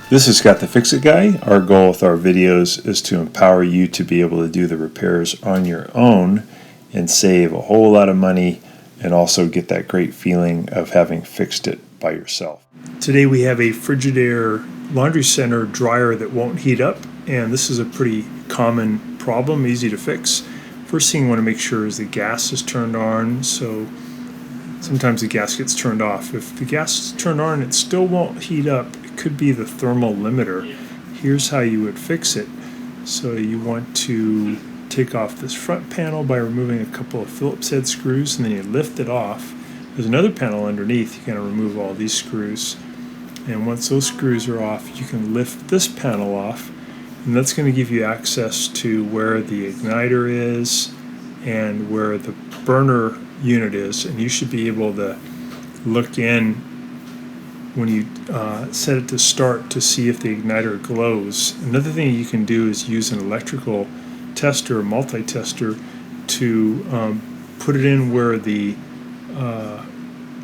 This is Scott the Fix-It Guy. Our goal with our videos is to empower you to be able to do the repairs on your own and save a whole lot of money and also get that great feeling of having fixed it by yourself. Today we have a Frigidaire laundry center dryer that won't heat up, and this is a pretty common problem, easy to fix. First thing you want to make sure is the gas is turned on, so sometimes the gas gets turned off. If the gas is turned on and it still won't heat up, it could be the thermal limiter. Here's how you would fix it. So you want to take off this front panel by removing a couple of Phillips head screws, and then you lift it off. There's another panel underneath. You're going to remove all these screws, and once those screws are off, you can lift this panel off, and that's going to give you access to where the igniter is and where the burner unit is, and you should be able to look in when you set it to start to see if the igniter glows. Another thing you can do is use an electrical tester or multi-tester to put it in where the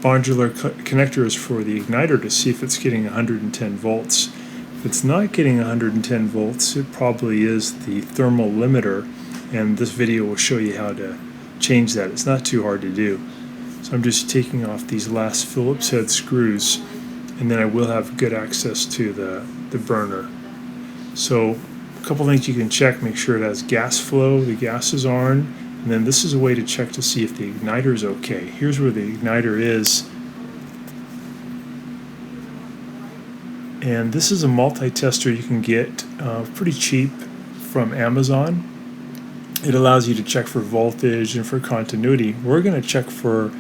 modular connector is for the igniter to see if it's getting 110 volts. If it's not getting 110 volts, it probably is the thermal limiter, and this video will show you how to change that. It's not too hard to do. So I'm just taking off these last Phillips head screws, and then I will have good access to the burner. So a couple things you can check: make sure it has gas flow, the gas is on, and then this is a way to check to see if the igniter is okay. Here's where the igniter is, and this is a multi-tester you can get pretty cheap from Amazon. It allows you to check for voltage and for continuity. We're going to check for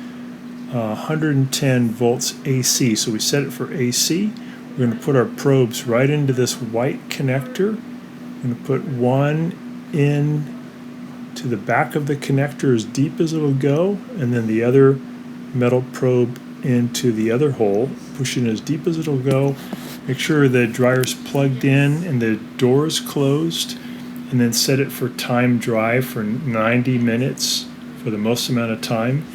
110 volts AC, so we set it for AC. We're going to put our probes right into this white connector. I'm going to put one in to the back of the connector as deep as it'll go, and then the other metal probe into the other hole, pushing as deep as it'll go. Make sure the dryer's plugged in and the door is closed, and then set it for time dry for 90 minutes for the most amount of time.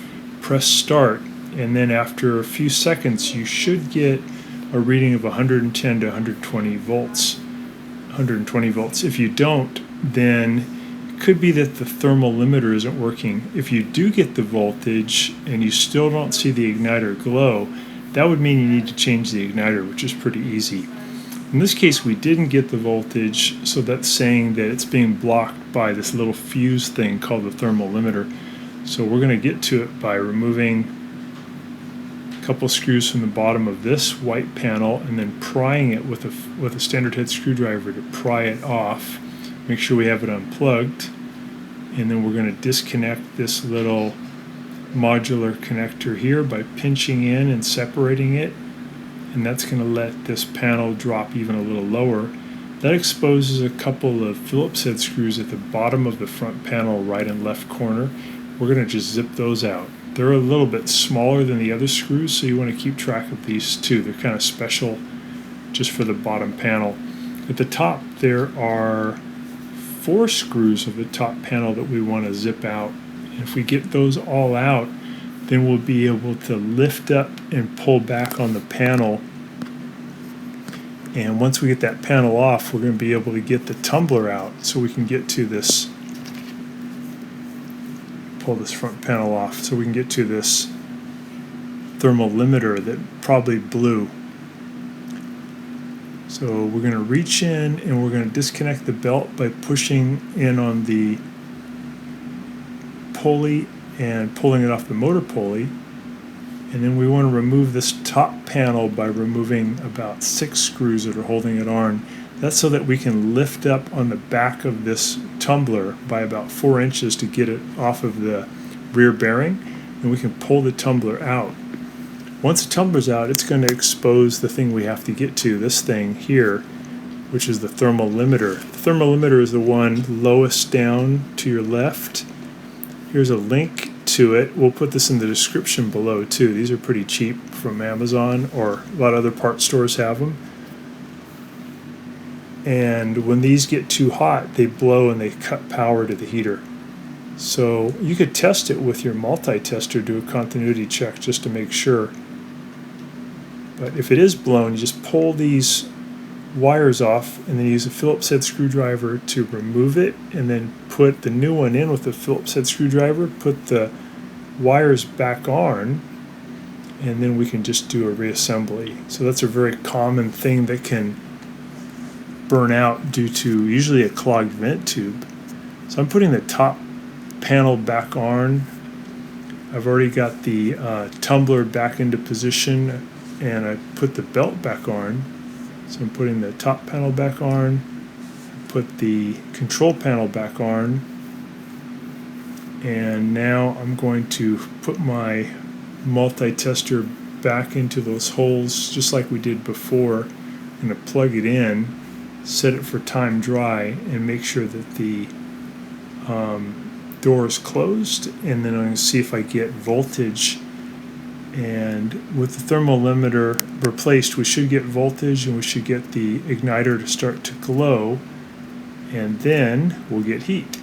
Press start, and then after a few seconds you should get a reading of 110 to 120 volts. 120 volts. If you don't, then it could be that the thermal limiter isn't working. If you do get the voltage and you still don't see the igniter glow, that would mean you need to change the igniter, which is pretty easy. In this case, we didn't get the voltage, so that's saying that it's being blocked by this little fuse thing called the thermal limiter. So we're going to get to it by removing a couple screws from the bottom of this white panel and then prying it with a standard head screwdriver to pry it off. Make sure we have it unplugged, and then we're going to disconnect this little modular connector here by pinching in and separating it, and that's going to let this panel drop even a little lower. That exposes a couple of Phillips head screws at the bottom of the front panel, right and left corner. We're going to just zip those out. They're a little bit smaller than the other screws, so you want to keep track of these too. They're kind of special just for the bottom panel. At the top there are 4 screws of the top panel that we want to zip out. And if we get those all out, then we'll be able to lift up and pull back on the panel. And once we get that panel off, we're going to be able to get the tumbler out, so we can get to this, pull this front panel off, so we can get to this thermal limiter that probably blew. So we're going to reach in and we're going to disconnect the belt by pushing in on the pulley and pulling it off the motor pulley. And then we want to remove this top panel by removing about 6 screws that are holding it on. That's so that we can lift up on the back of this tumbler by about 4 inches to get it off of the rear bearing, and we can pull the tumbler out. Once the tumbler's out, it's going to expose the thing we have to get to, this thing here, which is the thermal limiter. The thermal limiter is the one lowest down to your left. Here's a link to it. We'll put this in the description below too. These are pretty cheap from Amazon, or a lot of other part stores have them. And when these get too hot, they blow and they cut power to the heater. So you could test it with your multi-tester, do a continuity check just to make sure. But if it is blown, you just pull these wires off, and then use a Phillips head screwdriver to remove it, and then put the new one in with the Phillips head screwdriver, put the wires back on, and then we can just do a reassembly. So that's a very common thing that can burn out due to usually a clogged vent tube. So I'm putting the top panel back on. I've already got the tumbler back into position, and I put the belt back on. So I'm putting the top panel back on, put the control panel back on, and now I'm going to put my multi-tester back into those holes just like we did before. I'm going to plug it in, set it for time dry, and make sure that the door is closed, and then I'm going to see if I get voltage. And with the thermal limiter replaced, we should get voltage, and we should get the igniter to start to glow, and then we'll get heat.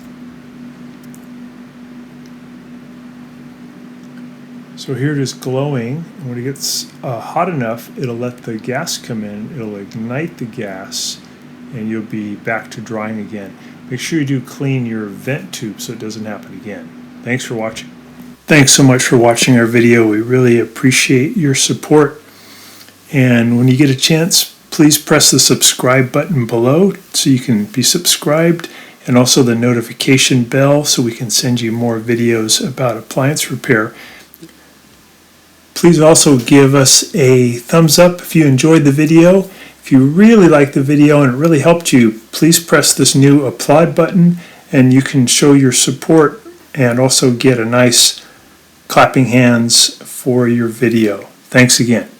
So here it is glowing, and when it gets hot enough, it'll let the gas come in, it'll ignite the gas, and you'll be back to drying again. Make sure you do clean your vent tube so it doesn't happen again. Thanks for watching. Thanks so much for watching our video. We really appreciate your support. And when you get a chance, please press the subscribe button below so you can be subscribed, and also the notification bell so we can send you more videos about appliance repair. Please also give us a thumbs up if you enjoyed the video. If you really liked the video and it really helped you, please press this new applaud button, and you can show your support and also get a nice clapping hands for your video. Thanks again.